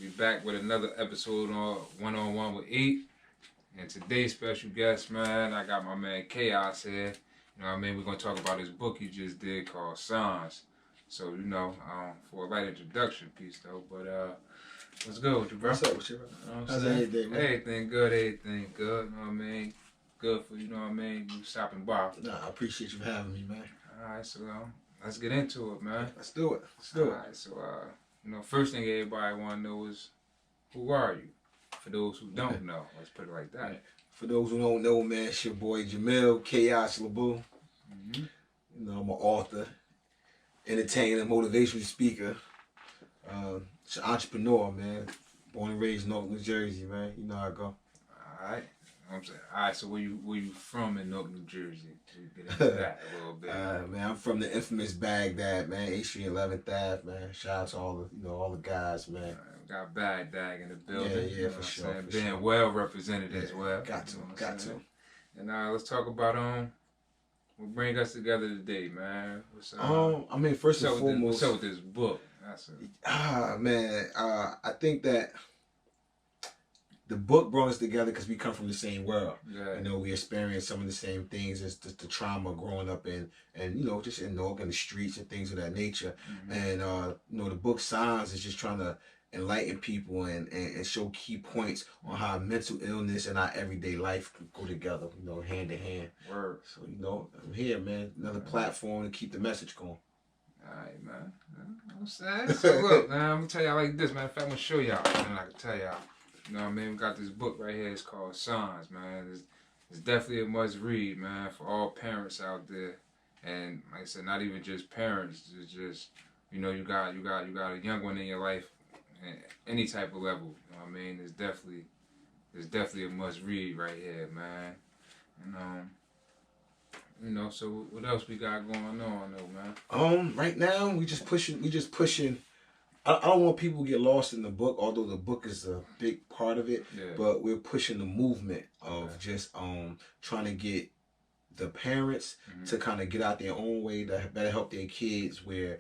We back with another episode on 1on1Wit8. And today's special guest, man, I got my man Chaos here. You know what I mean? We're going to talk about his book he just did called Signs. So, for a light introduction piece, though. But, let's go with you, bro. What's up with you, bro? How's everything, man? Everything good, you know what I mean? Good for, you know what I mean? You stopping by. Nah, I appreciate you for having me, man. All right, so let's get into it, man. Let's do it. All right, so, first thing everybody want to know is, who are you? For those who don't know, let's put it like that. Right. For those who don't know, man, it's your boy Jameel CHAOS Laboo. You know, I'm an author, entertainer, motivational speaker, an entrepreneur, man. Born and raised in Newark, New Jersey, man. You know how I go. All right. I'm saying, all right, so where you from in Newark, New Jersey? To get into that a little bit. Man, I'm from the infamous Baghdad, man. 8th Street, 11th Ave, man. Shout out to all the guys, man. Got Baghdad in the building. Yeah, for sure. Being well represented as well. Got to. And let's talk about what bring us together today, man. First and foremost, what's up with this book? I think that the book brought us together because we come from the same world. Yeah. You know, we experience some of the same things as the trauma growing up in, and just in Newark and the streets and things of that nature. And the book Signs is just trying to enlighten people and show key points on how mental illness and our everyday life go together, hand in hand. Word. So, I'm here, man. Another platform to keep the message going. Alright, man. You know what I'm saying? So look, man, I'm gonna tell y'all like this, man. In fact, I'm gonna show y'all, and I can tell y'all. You know what I mean? We got this book right here. It's called Signs, man. It's definitely a must read, man, for all parents out there. And like I said, not even just parents. It's just, you got a young one in your life, any type of level. You know what I mean? It's definitely a must read right here, man. And so what else we got going on, though, man? Right now we just pushing. I don't want people to get lost in the book, although the book is a big part of it. Yeah. But we're pushing the movement of just trying to get the parents to kind of get out their own way to better help their kids. Where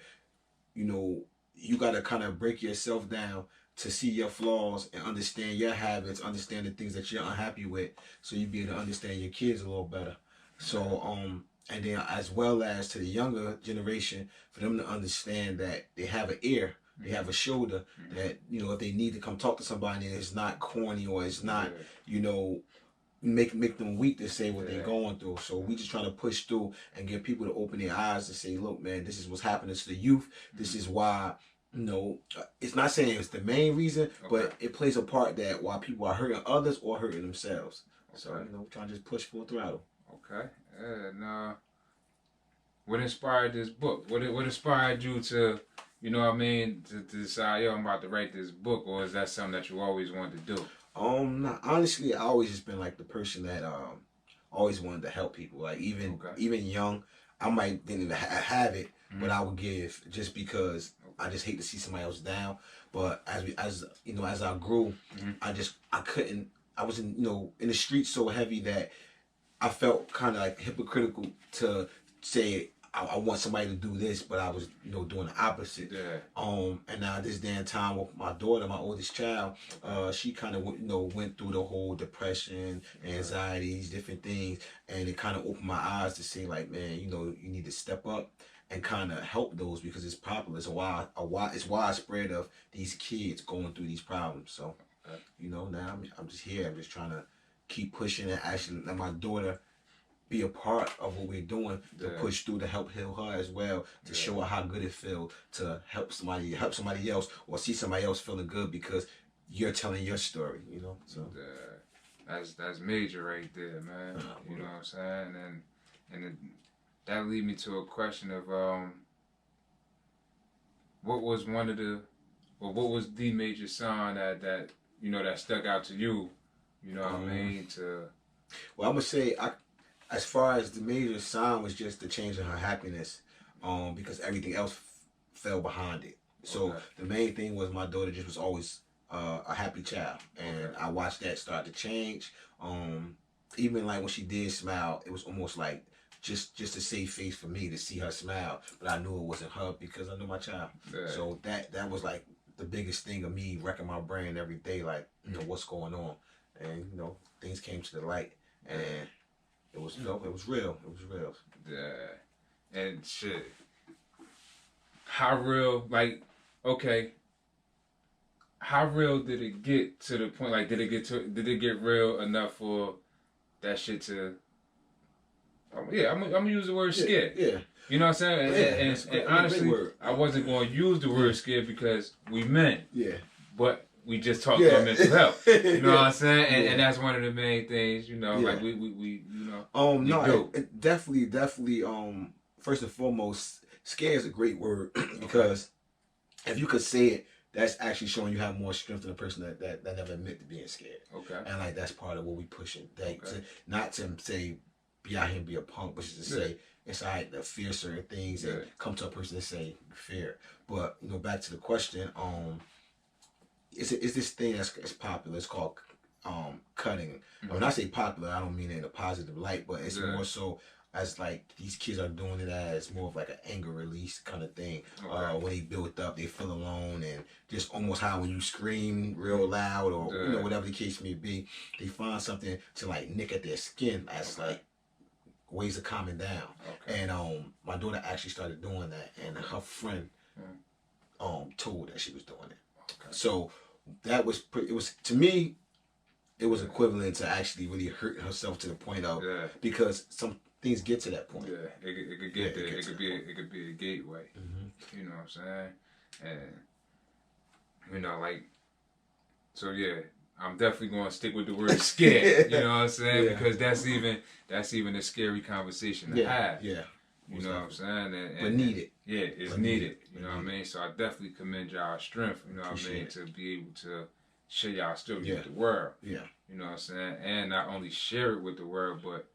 you got to kind of break yourself down to see your flaws and understand your habits, understand the things that you're unhappy with, so you be able to understand your kids a little better. So and then as well as to the younger generation, for them to understand that they have an ear. They have a shoulder that, if they need to come talk to somebody, and it's not corny or it's not, make them weak to say what they're going through. So we just trying to push through and get people to open their eyes to say, look, man, this is what's happening to the youth. This is why, it's not saying it's the main reason, but it plays a part that why people are hurting others or hurting themselves. So, we're trying to just push full throttle. Okay. And what inspired this book? What inspired you to... You know what I mean? To decide, I'm about to write this book, or is that something that you always wanted to do? Honestly, I always just been like the person that always wanted to help people. Like even young, I might didn't even have it, but I would give just because I just hate to see somebody else down. But as I grew, I was in the streets so heavy that I felt kind of like hypocritical to say I want somebody to do this, but I was, doing the opposite. Yeah. And now this damn time with my daughter, my oldest child, she kind of, went through the whole depression, anxieties, different things, and it kind of opened my eyes to say, like, man, you need to step up and kind of help those because it's popular. It's widespread of these kids going through these problems. So, now I'm just here. I'm just trying to keep pushing and actually let my daughter be a part of what we're doing to push through to help heal her as well, to show her how good it feels to help somebody else or see somebody else feeling good because you're telling your story, So that's major right there, man. You know what I'm saying? And that lead me to a question of what was the major sign that stuck out to you? You know what I mean? Well, I'm gonna say as far as the major sign was just the change in her happiness, because everything else fell behind it. So the main thing was my daughter just was always a happy child, and I watched that start to change. Even like when she did smile, it was almost like just a safe face for me to see her smile, but I knew it wasn't her because I knew my child. So that was like the biggest thing of me wrecking my brain every day, like, you know, what's going on. And, you know, things came to the light, and it was, you know, it was real. It was real. Yeah. And shit. How real, like, okay. How real did it get to the point, like, did it get real enough for that shit to, yeah, I'm gonna use the word scared. Yeah. You know what I'm saying? And honestly, I wasn't going to use the word scared because we men. Yeah. But we just talked about mental health. You know what I'm saying? Yeah. And that's one of the main things, you know, like we you know. No, it definitely, first and foremost, scared is a great word because if you could say it, that's actually showing you have more strength than a person that never admit to being scared. Okay. And like that's part of what we pushing. Not to say be out here and be a punk, but just to say it's all right to fear certain things and come to a person and say fear. But you know, back to the question, is this thing that's popular? It's called cutting. Mm-hmm. When I say popular, I don't mean it in a positive light, but it's more so as like these kids are doing it as more of like an anger release kind of thing. When they build up, they feel alone, and just almost how when you scream real loud or you know whatever the case may be, they find something to like nick at their skin as like ways of calming down. And my daughter actually started doing that, and her friend told that she was doing it. So that was it was to me, it was equivalent to actually really hurting herself to the point of because some things get to that point. Yeah, it could get there. It could be a gateway. Mm-hmm. You know what I'm saying? And you know, like, so yeah, I'm definitely gonna stick with the word scared. You know what I'm saying? Because that's even a scary conversation to have. Yeah. You know what I'm saying? But needed. Yeah, it's needed. You know what I mean? So I definitely commend y'all strength, you know what I mean, to be able to share y'all story with the world. Yeah. You know what I'm saying? And not only share it with the world, but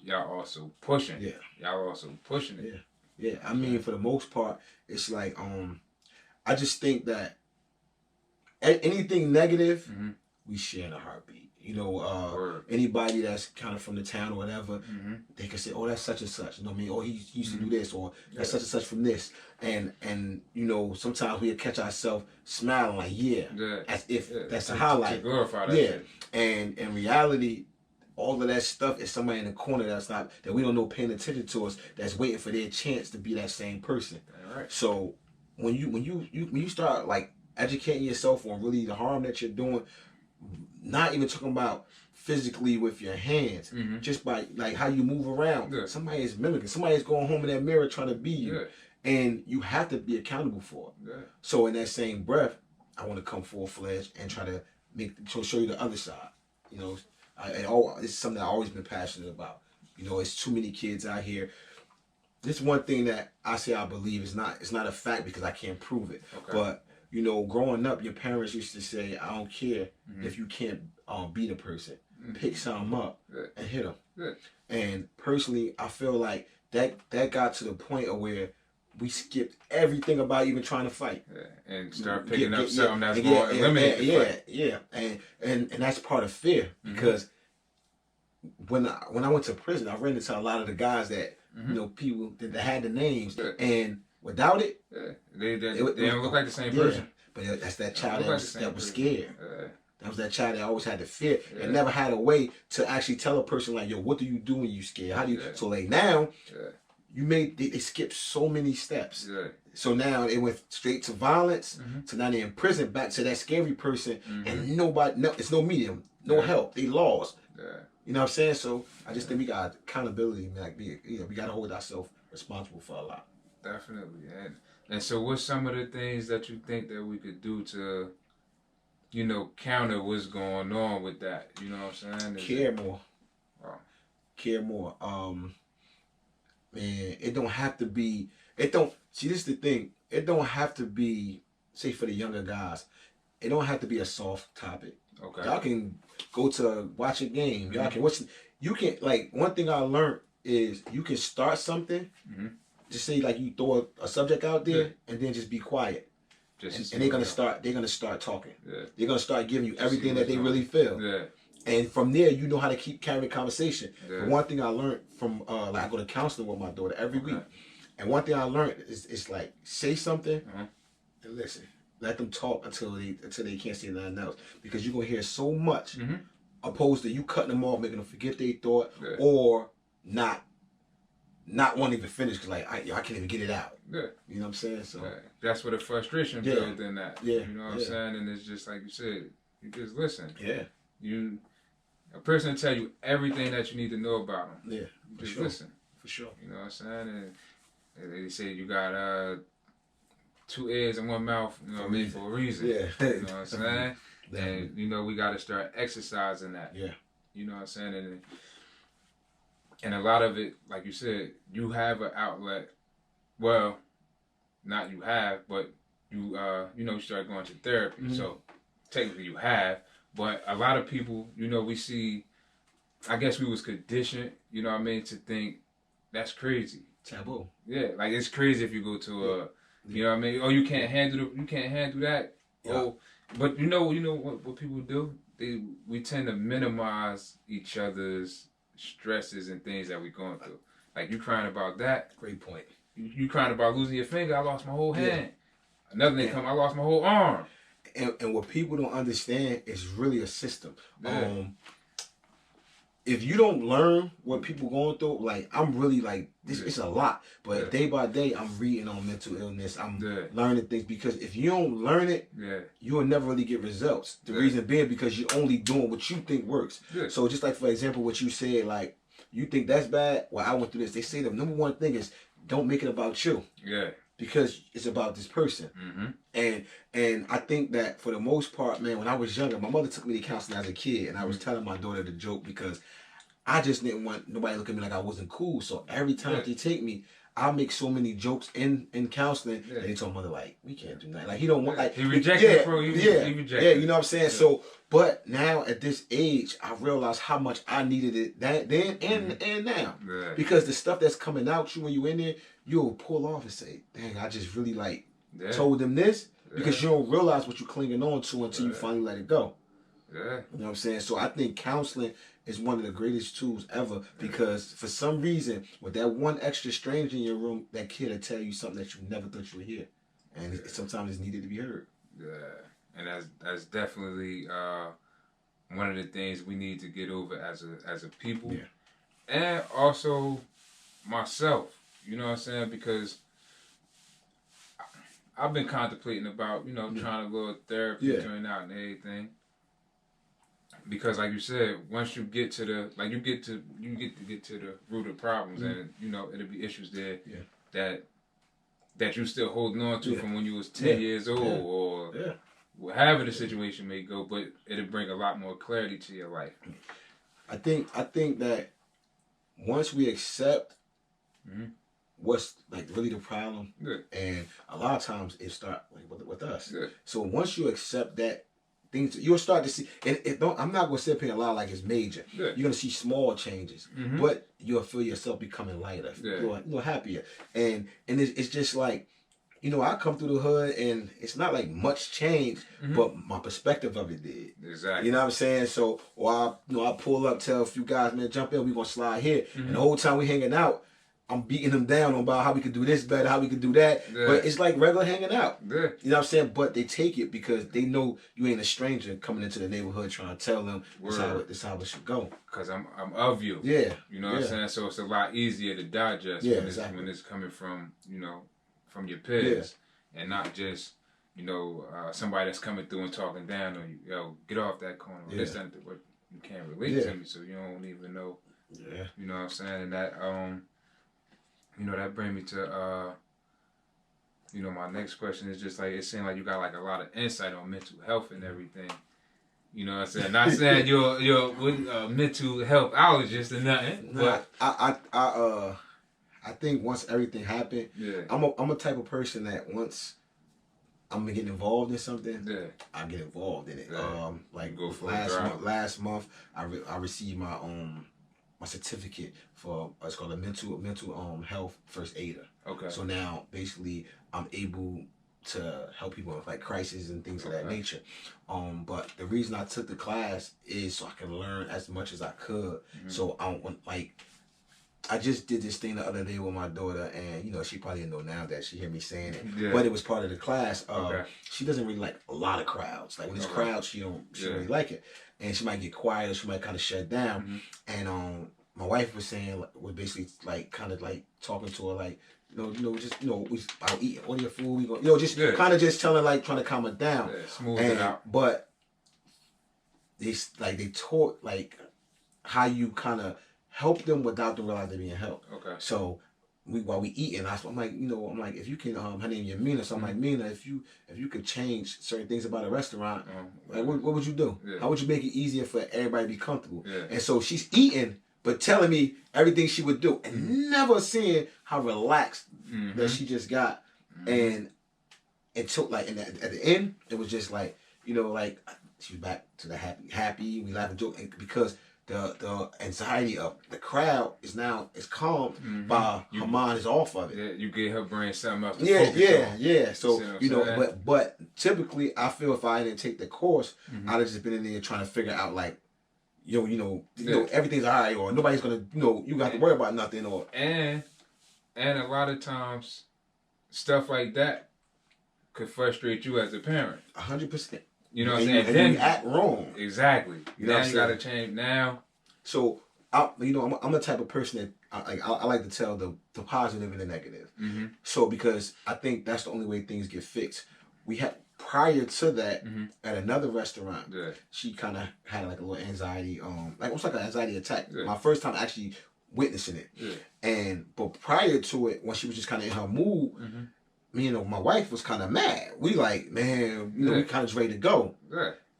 y'all also pushing. Yeah. Y'all also pushing it. Yeah. Yeah. I mean, for the most part, it's like I just think that anything negative, we share in a heartbeat. You know, anybody that's kind of from the town or whatever, they can say, "Oh, that's such and such." You know what I mean? "Oh, he used to do this," or "That's such and such from this." And you know, sometimes we catch ourselves smiling like, as if that's a highlight. To glorify that shit. And in reality, all of that stuff is somebody in the corner that we don't know paying attention to us, that's waiting for their chance to be that same person. Right. So when you start like educating yourself on really the harm that you're doing, not even talking about physically with your hands, just by like how you move around. Somebody is mimicking. Somebody is going home in that mirror trying to be you, and you have to be accountable for it. So in that same breath, I want to come full-fledged and try to show you the other side. You know, it's something I've always been passionate about. You know, it's too many kids out here. This one thing that I say I believe is it's not a fact because I can't prove it, but you know, growing up, your parents used to say, "I don't care if you can't beat a person. Pick something up and hit them." And personally, I feel like that got to the point of where we skipped everything about even trying to fight. And start picking up something that's going to eliminate the fight. And that's part of fear because when I went to prison, I ran into a lot of the guys that you know, people that had the names and without it, they don't look like the same person. But that's that child that was scared. That was that child that always had the fear and never had a way to actually tell a person like, "Yo, what do you do when you scared? How do you?" So like now, they skipped so many steps. So now it went straight to violence. So now they're in prison, back to that scary person, and it's no medium, no help. They lost. You know what I'm saying? So I just think we got accountability, man. Like, we got to hold ourselves responsible for a lot. Definitely, and so what's some of the things that you think that we could do to, you know, counter what's going on with that? You know what I'm saying? Care more. Care more. Man, it don't have to be. See, this is the thing. It don't have to be. Say for the younger guys, it don't have to be a soft topic. Y'all can go to watch a game. Y'all can watch. You can like one thing I learned is you can start something. Just say like you throw a subject out there and then just be quiet. And they're gonna start talking. They're gonna start giving you everything that they really feel. And from there, you know how to keep carrying conversation. But one thing I learned from like I go to counseling with my daughter every week, and one thing I learned is like say something and listen. let them talk until they can't say nothing else, because you're gonna hear so much, opposed to you cutting them off, making them forget they thought, or not wanting to finish because like I can't even get it out. You know what I'm saying? So that's where the frustration built in that. You know what I'm saying? And it's just like you said, you just listen. A person will tell you everything that you need to know about them. You just listen. For sure. You know what I'm saying? And they say you got 2 ears and 1 mouth, you know what I mean, for a reason. You know what I'm saying? And you know, we gotta start exercising that. You know what I'm saying? And a lot of it, like you said, you have an outlet. Well, not you have, but you you start going to therapy. So technically you have, but a lot of people, you know, we see, I guess we was conditioned, you know what I mean, to think that's crazy. Taboo. Yeah, like it's crazy if you go to a, you know what I mean, oh, you can't handle that. Oh, but you know what people do? We tend to minimize each other's stresses and things that we're going through. Like, you crying about that. Great point. You crying about losing your finger. I lost my whole hand. Another thing come, I lost my whole arm. And what people don't understand is really a system. If you don't learn what people going through, like, I'm really like, this, it's a lot. But day by day, I'm reading on mental illness. I'm learning things, because if you don't learn it, you'll never really get results. The reason being because you're only doing what you think works. So just like, for example, what you said, like, you think that's bad? Well, I went through this. They say the number one thing is don't make it about you. Because it's about this person. And I think that for the most part, man, when I was younger, my mother took me to counseling as a kid, and I was telling my daughter the joke because I just didn't want nobody to look at me like I wasn't cool. So every time they take me, I make so many jokes in counseling, and they told mother, like, we can't do nothing. Like, he don't want, like, he rejected it, bro. He rejected you know what I'm saying? So, but now at this age, I realize how much I needed it then and now. Because the stuff that's coming out you when you in there, you'll pull off and say, dang, I just really, like, told them this, because you don't realize what you're clinging on to until you finally let it go. You know what I'm saying? So I think counseling is one of the greatest tools ever, because for some reason, with that one extra stranger in your room, that kid will tell you something that you never thought you would hear. And sometimes it's needed to be heard. And that's definitely one of the things we need to get over as a people. And also myself, you know what I'm saying? Because I've been contemplating about, you know, trying to go to therapy, turn out and everything. Because, like you said, once you get to the, like, you get to the root of problems, and you know it'll be issues there that you still holding on to from when you was 10 years old, or however the situation may go. But it'll bring a lot more clarity to your life. I think that once we accept what's, like, really the problem, and a lot of times it starts, like, with us. So once you accept that, things you'll start to see, and I'm not gonna sit up here and lie like it's major. You're gonna see small changes, but you'll feel yourself becoming lighter, happier, and it's just like, you know, I come through the hood and it's not like much change, but my perspective of it did. You know what I'm saying? So, or I pull up, tell a few guys, man, jump in, we gonna slide here, and the whole time we hanging out, I'm beating them down about how we could do this better, how we could do that. But it's like regular hanging out. You know what I'm saying? But they take it because they know you ain't a stranger coming into the neighborhood trying to tell them this how it should go. Because I'm of you. You know what I'm saying? So it's a lot easier to digest when it's coming from, you know, from your peers. And not just, you know, somebody that's coming through and talking down on you. Yo, get off that corner. This and that. You can't relate to me, so you don't even know. You know what I'm saying? And that, you know, that brings me to, you know, my next question is just like, it seems like you got like a lot of insight on mental health and everything. You know what I'm saying? Not saying you're a mental healthologist or nothing, but I think once everything happened, I'm a type of person that once I'm gonna get involved in something, I get involved in it. Like last month, I received my certificate for it's called a mental health first aider. So now basically I'm able to help people with like crises and things of that nature. But the reason I took the class is so I can learn as much as I could. So I don't want, like, I just did this thing the other day with my daughter, and you know, she probably didn't know now that she hear me saying it, Yeah. but it was part of the class. Okay. She doesn't really like a lot of crowds. Like when it's crowds, she don't really like it, and she might get quiet or she might kind of shut down. And my wife was saying, was basically like kind of like talking to her like, just I'll eat all your food. We go, just kind of just telling like trying to calm her down, smooth it out. But they taught like how you kind of help them without them realizing they're being helped. Okay. So while we eating, I'm like, if you can, her name is Mina, so I'm like, Mina, if you could change certain things about a restaurant, like what would you do? Yeah. How would you make it easier for everybody to be comfortable? Yeah. And so she's eating, but telling me everything she would do, and never seeing how relaxed that she just got, and it took like, and at the end, it was just like, like she was back to the happy. We laugh and joke because the anxiety of the crowd is calmed by her mind is off of it. Yeah, you get her brain something up. Yeah. So but typically I feel if I didn't take the course, I'd have just been in there trying to figure out like, everything's alright, or nobody's gonna, you got to worry about nothing, or and a lot of times stuff like that could frustrate you as a parent. 100%. You know what I'm saying? And then you act wrong. Exactly. Now you got to change now. So, I'm the type of person that I like to tell the positive and the negative. So, because I think that's the only way things get fixed. We had, prior to that, at another restaurant, she kind of had like a little anxiety, like almost like an anxiety attack. My first time actually witnessing it. But prior to it, when she was just kind of in her mood, me and my wife was kind of mad. We like, man, we kind of ready to go.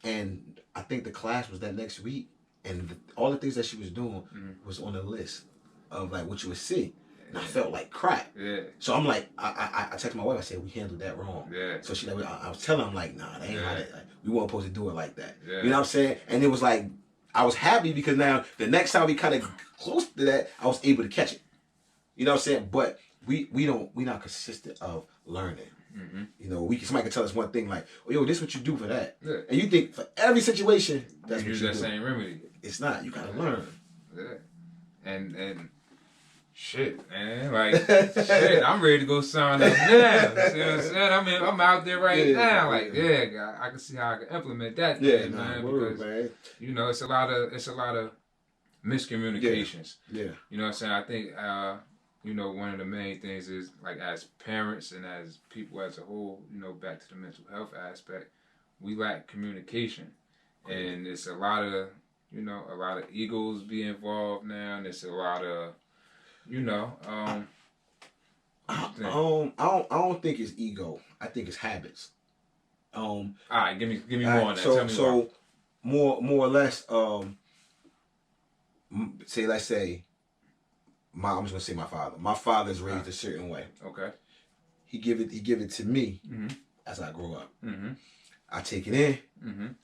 And I think the class was that next week, and all the things that she was doing was on the list of like what you would see. And I felt like crap. So I'm like, I texted my wife. I said, we handled that wrong. So she like, I was telling her, I'm like, nah, that ain't how that. Like, we weren't supposed to do it like that. You know what I'm saying? And it was like, I was happy because now the next time we kind of close to that, I was able to catch it. You know what I'm saying? But we not consistent of learning. Somebody can tell us one thing like, oh, yo, this is what you do for that. And you think for every situation, that's what you do. Use that same remedy. It's not. You gotta learn. And shit, man. Like, shit, I'm ready to go sign up now. See what I'm saying? I'm out there right now. Like, I can see how I can implement that thing, man. Because, it's a lot of miscommunications. You know what I'm saying? I think, one of the main things is, like, as parents and as people as a whole, back to the mental health aspect, we lack communication. And it's a lot of egos be involved now, and it's a lot of, I don't think it's ego. I think it's habits. All right, give me more on that. Tell me more. More or less, let's say, I'm just gonna say my father. My father's raised a certain way. Okay. He give it to me as I grow up. I take it in.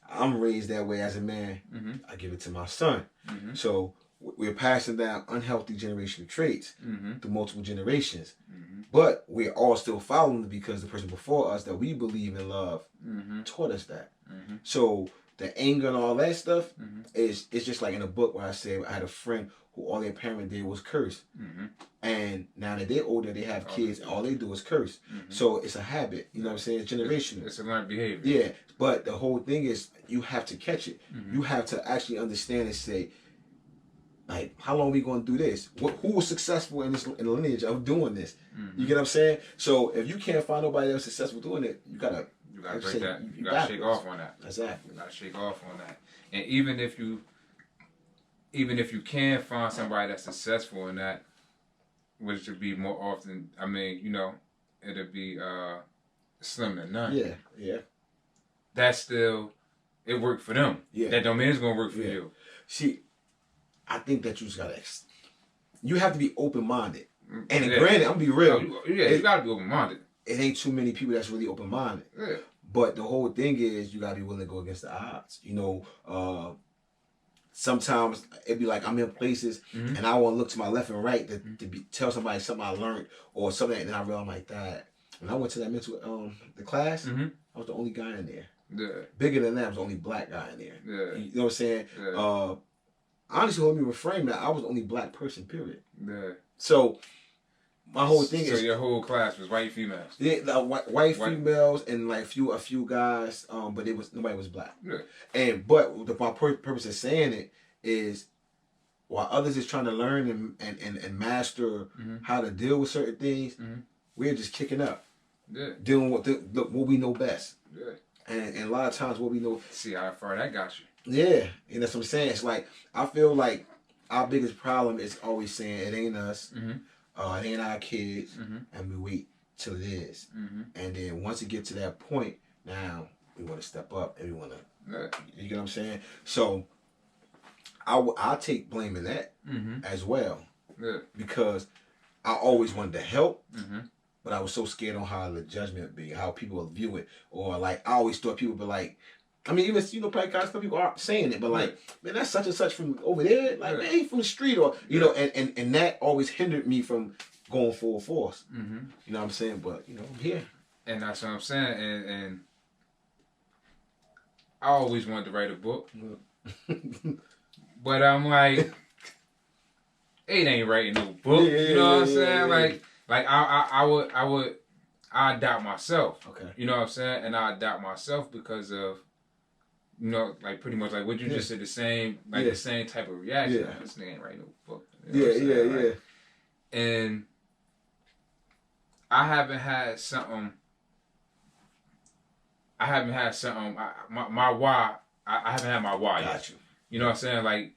I'm raised that way as a man. I give it to my son. So we're passing down unhealthy generational traits through multiple generations. But we're all still following because the person before us that we believe in love taught us that. So the anger and all that stuff is just like in a book where I say I had a friend who all their parent did was curse. And now that they're older, they have kids, and all they do is curse. So it's a habit, you know what I'm saying? It's generational. It's a learned behavior. Yeah, but the whole thing is you have to catch it. You have to actually understand and say, like, how long are we going to do this? Who was successful in the lineage of doing this? You get what I'm saying? So if you can't find nobody else successful doing it, you gotta break that. You gotta shake off on that. Exactly. You gotta shake off on that. And even if you can find somebody that's successful in that, which would be more often, it'll be slim to none. Yeah. That's still, it worked for them. Yeah. That don't mean it's gonna work for you. See, I think that you just gotta, you have to be open-minded. And granted, I'm gonna be real. You gotta be open-minded. It ain't too many people that's really open-minded. Yeah. But the whole thing is you gotta be willing to go against the odds. Sometimes it'd be like I'm in places and I want to look to my left and right to tell somebody something I learned or something, and I realize I'm like that. When I went to that mental the class, I was the only guy in there. Yeah. Bigger than that, I was the only black guy in there. Yeah. You know what I'm saying? Yeah. honestly, let me reframe that. I was the only black person, period. Yeah. So my whole thing is. So your whole class was white females. Yeah, the white females and like a few guys, but nobody was black. Yeah. But my purpose of saying it is, while others is trying to learn and master how to deal with certain things, we're just kicking up. Yeah. Dealing with what we know best. Yeah. And a lot of times what we know. See how far that got you. Yeah, and that's what I'm saying. It's like I feel like our biggest problem is always saying it ain't us, it ain't our kids, and we wait till it is. And then once it gets to that point, now we want to step up and we want to. Yeah. You get what I'm saying? So I take blame in that as well. Yeah. Because I always wanted to help, but I was so scared on how the judgment would be, how people would view it, or like I always thought people would be like. I mean, even probably some people aren't saying it, but like, man, that's such and such from over there. Like, man, he from the street, or and that always hindered me from going full force. You know what I'm saying? But I'm here, and that's what I'm saying. And I always wanted to write a book, but I'm like, it ain't writing no book. You know what I'm saying? Like I doubt myself. Okay. You know what I'm saying? And I doubt myself because of. Like pretty much like what you just said, the same type of reaction. Yeah. This nigga ain't writing no book. Yeah. And I haven't had something. My why. I haven't had my why yet. You know what I'm saying? Like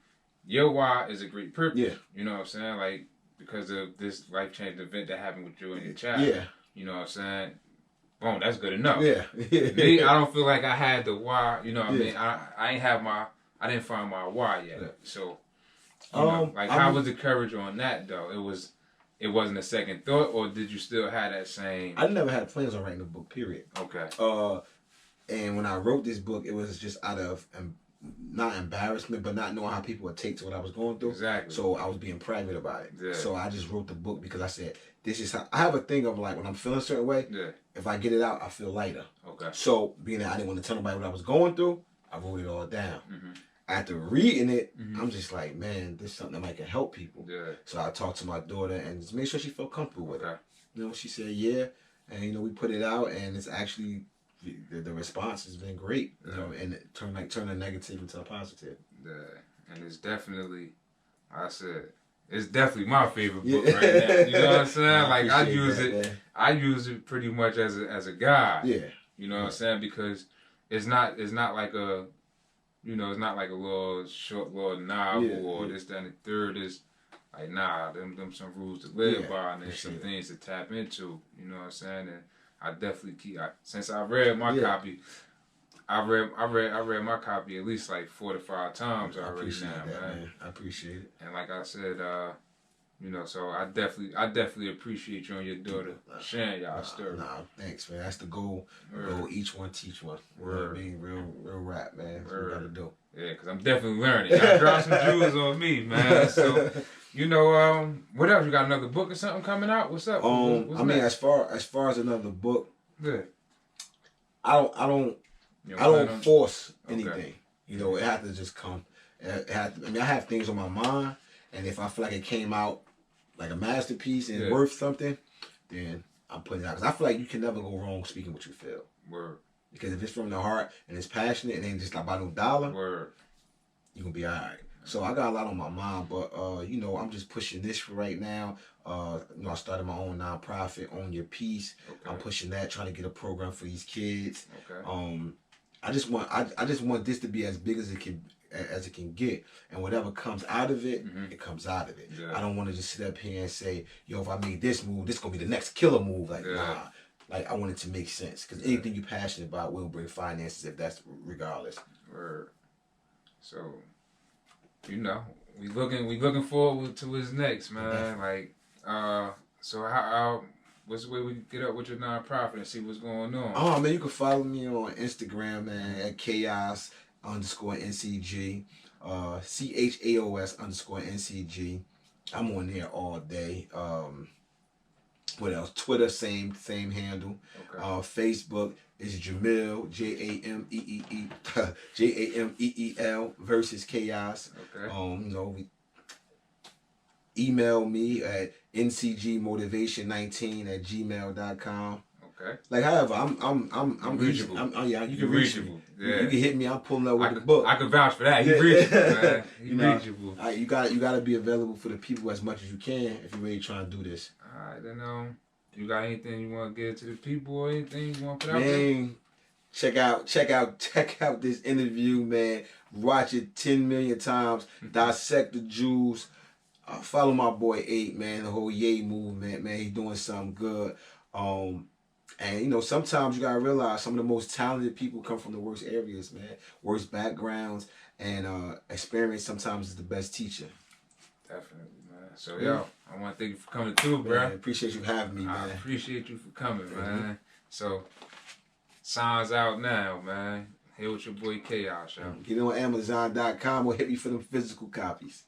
your why is a great purpose. Yeah. You know what I'm saying? Like because of this life-changing event that happened with you and your child. Yeah. You know what I'm saying? Boom, that's good enough. Yeah. Me, I don't feel like I had the why. You know what I mean? I didn't find my why yet. Yeah. So, how was the courage on that though? It wasn't a second thought, or did you still have that same? I never had plans on writing a book. Period. Okay. And when I wrote this book, it was just out of not embarrassment, but not knowing how people would take to what I was going through. Exactly. So I was being private about it. Yeah. So I just wrote the book because I said, this is how I have a thing of like when I'm feeling a certain way. Yeah. If I get it out, I feel lighter. Okay. So being that I didn't want to tell nobody what I was going through, I wrote it all down. After reading it, I'm just like, man, this is something that might can help people. Yeah. So I talked to my daughter and just made sure she felt comfortable with it. She said yeah, and we put it out, and it's actually the response has been great. And it turned a negative into a positive. Yeah, and it's definitely, it's definitely my favorite book right now. You know what I'm saying? Like I use it pretty much as a guide. Yeah. You know what I'm saying? Because it's not like a, it's not like a little short little novel or this, that, and the third. Is like them some rules to live by, and there's some things to tap into. You know what I'm saying? And I definitely since I read my copy. I read my copy at least like 4 to 5 times already now, man. I appreciate it. And like I said, so I definitely appreciate you and your daughter sharing y'all story. Thanks, man. That's the goal. Go each one teach one. You know what I mean? Real rap, man. That's what we gotta do. Yeah, because I'm definitely learning. Y'all drop some jewels on me, man. So, what else? You got another book or something coming out? What's up? What's next? As far as another book, I don't force anything. It had to just come. I have things on my mind, and if I feel like it came out like a masterpiece and worth something, then I'm putting it out. Because I feel like you can never go wrong speaking what you feel. Word. Because if it's from the heart and it's passionate and ain't just about no dollar, you're going to be all right. So I got a lot on my mind, but, I'm just pushing this for right now. I started my own nonprofit, Own Your Peace. Okay. I'm pushing that, trying to get a program for these kids. Okay. I just want this to be as big as it can get, and whatever comes out of it, it comes out of it. Yeah. I don't want to just sit up here and say, if I make this move, this is gonna be the next killer move. Like nah, like I want it to make sense because anything you're passionate about will bring finances if that's regardless. Word. So, we looking forward to what's next, man. Like, so how. What's the way we can get up with your nonprofit and see what's going on? Oh, man, you can follow me on Instagram, man, at chaos_NCG, CHAOS_NCG. I'm on there all day. What else? Twitter, same handle. Okay. Facebook, It's Jameel, Jameel, Jameel versus Chaos. Okay. You know, email me at ncgmotivation19@gmail.com. Okay. Like, however, I'm reachable. Yeah, you can You're reach me. reachable. Yeah. You can hit me. I'm pulling up with the book. I can vouch for that. Yeah. You reachable, man. You You know, reachable. you gotta be available for the people as much as you can if you're really trying to do this. All right, then you got anything you want to get to the people or anything you want to put out there? Man, check out this interview, man. Watch it 10 million times. Dissect the Jews. Follow my boy 8, man. The whole Yay movement, man. He's doing something good. And you know, sometimes you gotta realize some of the most talented people come from the worst areas, man. Worst backgrounds, and experience sometimes is the best teacher. Definitely, man. So yo, I want to thank you for coming too, bro. Man, appreciate you having me, man. I appreciate you for coming, man. So, Signs out now, man. Here with your boy Chaos, yo. Get on Amazon.com or hit me for them physical copies.